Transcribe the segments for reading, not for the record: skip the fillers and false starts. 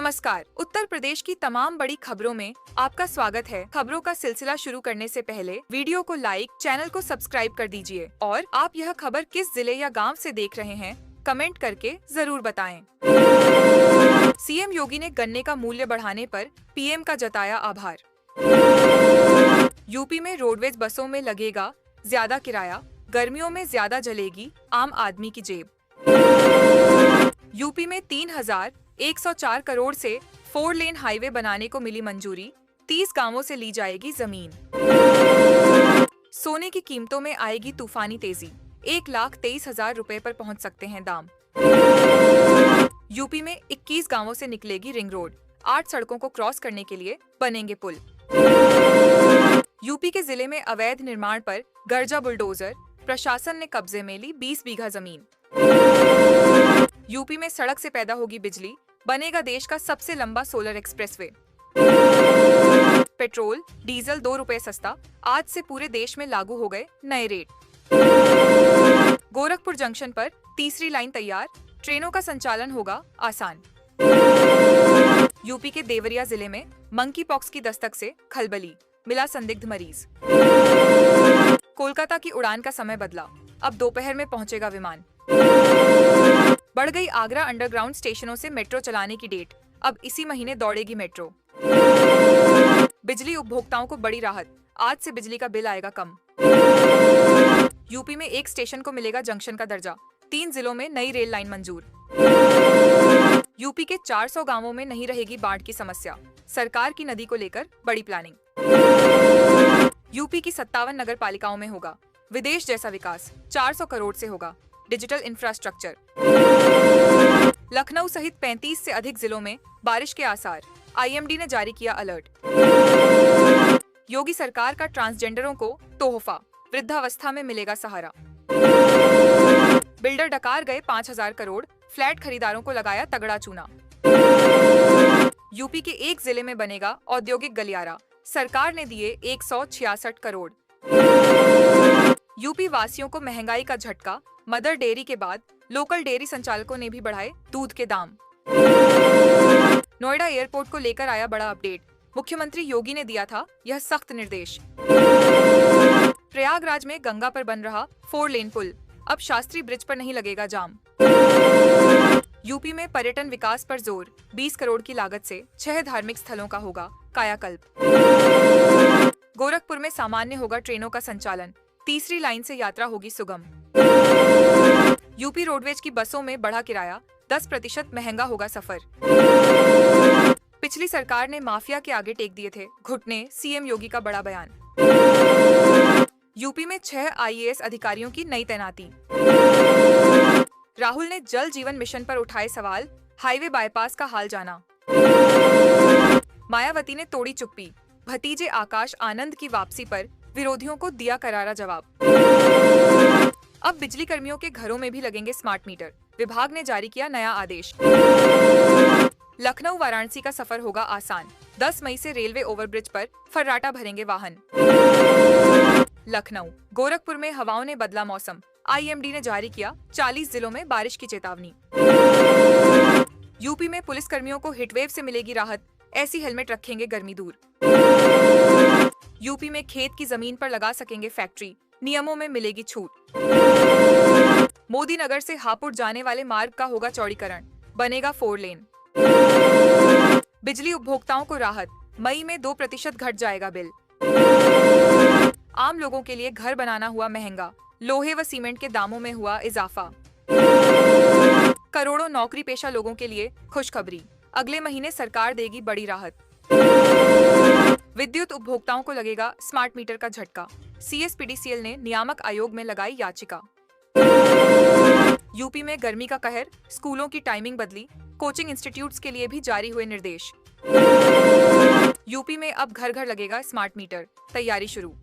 नमस्कार। उत्तर प्रदेश की तमाम बड़ी खबरों में आपका स्वागत है। खबरों का सिलसिला शुरू करने से पहले वीडियो को लाइक, चैनल को सब्सक्राइब कर दीजिए और आप यह खबर किस जिले या गांव से देख रहे हैं, कमेंट करके जरूर बताएं। सीएम योगी ने गन्ने का मूल्य बढ़ाने पर पीएम का जताया आभार। यूपी में रोडवेज बसों में लगेगा ज्यादा किराया, गर्मियों में ज्यादा जलेगी आम आदमी की जेब। यूपी में 3,104 करोड़ से 4 लेन हाईवे बनाने को मिली मंजूरी, 30 गांवों से ली जाएगी जमीन। सोने की कीमतों में आएगी तूफानी तेजी, 1,23,000 रुपए पर पहुंच सकते हैं दाम। यूपी में 21 गांवों से निकलेगी रिंग रोड, 8 सड़कों को क्रॉस करने के लिए बनेंगे पुल। यूपी के जिले में अवैध निर्माण पर गर्जा बुलडोजर, प्रशासन ने कब्जे में ली 20 बीघा जमीन। यूपी में सड़क से पैदा होगी बिजली, बनेगा देश का सबसे लंबा सोलर एक्सप्रेसवे। पेट्रोल डीजल 2 रुपए सस्ता, आज से पूरे देश में लागू हो गए नए रेट। गोरखपुर जंक्शन पर तीसरी लाइन तैयार, ट्रेनों का संचालन होगा आसान। यूपी के देवरिया जिले में मंकी पॉक्स की दस्तक से खलबली, मिला संदिग्ध मरीज। कोलकाता की उड़ान का समय बदला, अब दोपहर में पहुंचेगा विमान। बढ़ गई आगरा अंडरग्राउंड स्टेशनों से मेट्रो चलाने की डेट, अब इसी महीने दौड़ेगी मेट्रो। बिजली उपभोक्ताओं को बड़ी राहत, आज से बिजली का बिल आएगा कम। यूपी में एक स्टेशन को मिलेगा जंक्शन का दर्जा, 3 जिलों में नई रेल लाइन मंजूर। यूपी के 400 गांवों में नहीं रहेगी बाढ़ की समस्या, सरकार की नदी को लेकर बड़ी प्लानिंग। यूपी की 57 नगर पालिकाओं में होगा विदेश जैसा विकास, 400 करोड़ से होगा डिजिटल इंफ्रास्ट्रक्चर। लखनऊ सहित 35 से अधिक जिलों में बारिश के आसार, आईएमडी ने जारी किया अलर्ट। योगी सरकार का ट्रांसजेंडरों को तोहफा, वृद्धावस्था में मिलेगा सहारा। बिल्डर डकार गए 5,000 करोड़, फ्लैट खरीदारों को लगाया तगड़ा चूना। यूपी के एक जिले में बनेगा औद्योगिक गलियारा, सरकार ने दिए 166 करोड़। यूपी वासियों को महंगाई का झटका, मदर डेयरी के बाद लोकल डेयरी संचालकों ने भी बढ़ाए दूध के दाम। नोएडा एयरपोर्ट को लेकर आया बड़ा अपडेट, मुख्यमंत्री योगी ने दिया था यह सख्त निर्देश। प्रयागराज में गंगा पर बन रहा 4 लेन पुल, अब शास्त्री ब्रिज पर नहीं लगेगा जाम। यूपी में पर्यटन विकास पर जोर, 20 करोड़ की लागत से 6 धार्मिक स्थलों का होगा कायाकल्प। गोरखपुर में सामान्य होगा ट्रेनों का संचालन, तीसरी लाइन से यात्रा होगी सुगम। यूपी रोडवेज की बसों में बढ़ा किराया, 10% महंगा होगा सफर। पिछली सरकार ने माफिया के आगे टेक दिए थे घुटने, सीएम योगी का बड़ा बयान। यूपी में 6 आईएएस अधिकारियों की नई तैनाती। राहुल ने जल जीवन मिशन पर उठाए सवाल, हाईवे बाईपास का हाल जाना। मायावती ने तोड़ी चुप्पी, भतीजे आकाश आनंद की वापसी पर विरोधियों को दिया करारा जवाब। अब बिजली कर्मियों के घरों में भी लगेंगे स्मार्ट मीटर, विभाग ने जारी किया नया आदेश। लखनऊ वाराणसी का सफर होगा आसान, 10 मई से रेलवे ओवरब्रिज पर फर्राटा भरेंगे वाहन। लखनऊ गोरखपुर में हवाओं ने बदला मौसम, आईएमडी ने जारी किया 40 जिलों में बारिश की चेतावनी। यूपी में पुलिस कर्मियों को हिटवेव से मिलेगी राहत, ऐसी हेलमेट रखेंगे गर्मी दूर। यूपी में खेत की जमीन पर लगा सकेंगे फैक्ट्री, नियमों में मिलेगी छूट। मोदी नगर से हापुड़ जाने वाले मार्ग का होगा चौड़ीकरण, बनेगा 4 लेन। बिजली उपभोक्ताओं को राहत, मई में 2% घट जाएगा बिल। आम लोगों के लिए घर बनाना हुआ महंगा, लोहे व सीमेंट के दामों में हुआ इजाफा। करोड़ों नौकरी पेशा लोगों के लिए खुशखबरी, अगले महीने सरकार देगी बड़ी राहत। विद्युत उपभोक्ताओं को लगेगा स्मार्ट मीटर का झटका, सीएसपीडीसीएल ने नियामक आयोग में लगाई याचिका। यूपी में गर्मी का कहर, स्कूलों की टाइमिंग बदली, कोचिंग इंस्टीट्यूट्स के लिए भी जारी हुए निर्देश। यूपी में अब घर घर लगेगा स्मार्ट मीटर, तैयारी शुरू।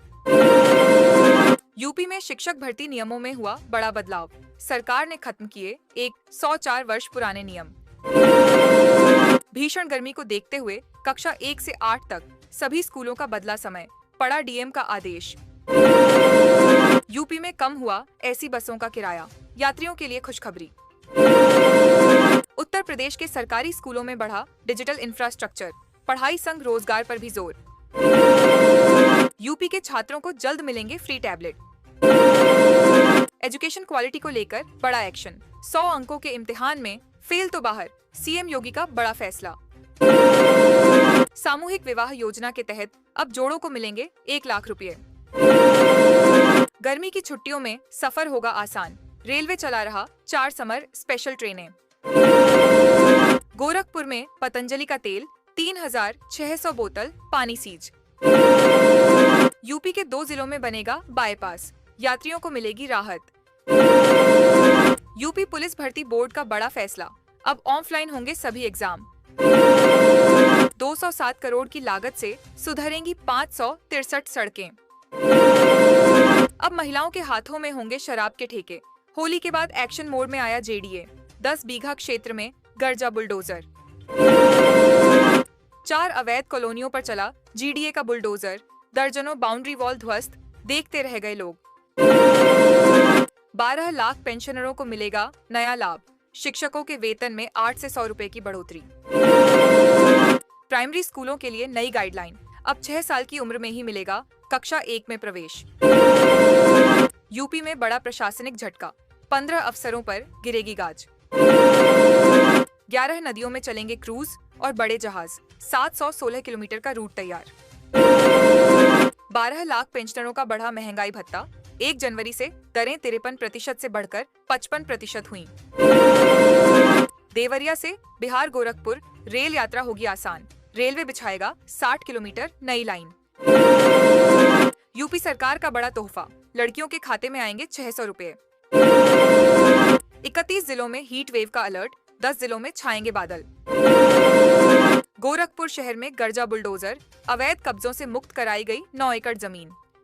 यूपी में शिक्षक भर्ती नियमों में हुआ बड़ा बदलाव, सरकार ने खत्म किए एक 104 वर्ष पुराने नियम। भीषण गर्मी को देखते हुए कक्षा 1 से 8 तक सभी स्कूलों का बदला समय, पड़ा डीएम का आदेश। यूपी में कम हुआ ऐसी बसों का किराया, यात्रियों के लिए खुशखबरी। उत्तर प्रदेश के सरकारी स्कूलों में बढ़ा डिजिटल इंफ्रास्ट्रक्चर, पढ़ाई संग रोजगार पर भी जोर। यूपी के छात्रों को जल्द मिलेंगे फ्री टैबलेट। एजुकेशन क्वालिटी को लेकर बड़ा एक्शन, 100 अंकों के इम्तिहान में फेल तो बाहर, सीएम योगी का बड़ा फैसला। सामूहिक विवाह योजना के तहत अब जोड़ों को मिलेंगे 1 लाख रुपए। गर्मी की छुट्टियों में सफर होगा आसान, रेलवे चला रहा 4 समर स्पेशल ट्रेनें। गोरखपुर में पतंजलि का तेल 3600 बोतल पानी सीज। यूपी के 2 जिलों में बनेगा बाईपास, यात्रियों को मिलेगी राहत। यूपी पुलिस भर्ती बोर्ड का बड़ा फैसला, अब ऑफलाइन होंगे सभी एग्जाम। 207 करोड़ की लागत से सुधरेंगी 563 सड़कें। अब महिलाओं के हाथों में होंगे शराब के ठेके, होली के बाद एक्शन मोड में आया जेडीए, 10 बीघा क्षेत्र में गरजा बुलडोजर। 4 अवैध कॉलोनियों पर चला जीडीए का बुलडोजर, दर्जनों बाउंड्री वॉल ध्वस्त, देखते रह गए लोग। 12 लाख पेंशनरों को मिलेगा नया लाभ, शिक्षकों के वेतन में 8 से 100 रुपए की बढ़ोतरी। प्राइमरी स्कूलों के लिए नई गाइडलाइन, अब 6 साल की उम्र में ही मिलेगा कक्षा 1 में प्रवेश। यूपी में बड़ा प्रशासनिक झटका, 15 अफसरों पर गिरेगी गाज। 11 नदियों में चलेंगे क्रूज और बड़े जहाज, 716 किलोमीटर का रूट तैयार। 12 लाख पेंशनरों का बढ़ा महंगाई भत्ता, 1 जनवरी से दरें 53% से बढ़कर 55% हुई। देवरिया से बिहार गोरखपुर रेल यात्रा होगी आसान, रेलवे बिछाएगा 60 किलोमीटर नई लाइन। यूपी सरकार का बड़ा तोहफा, लड़कियों के खाते में आएंगे 600 रुपए। 31 जिलों में हीट वेव का अलर्ट, 10 जिलों में छाएंगे बादल। गोरखपुर शहर में गरजा बुलडोजर, अवैध कब्जों से मुक्त कराई गई 9 एकड़ जमीन।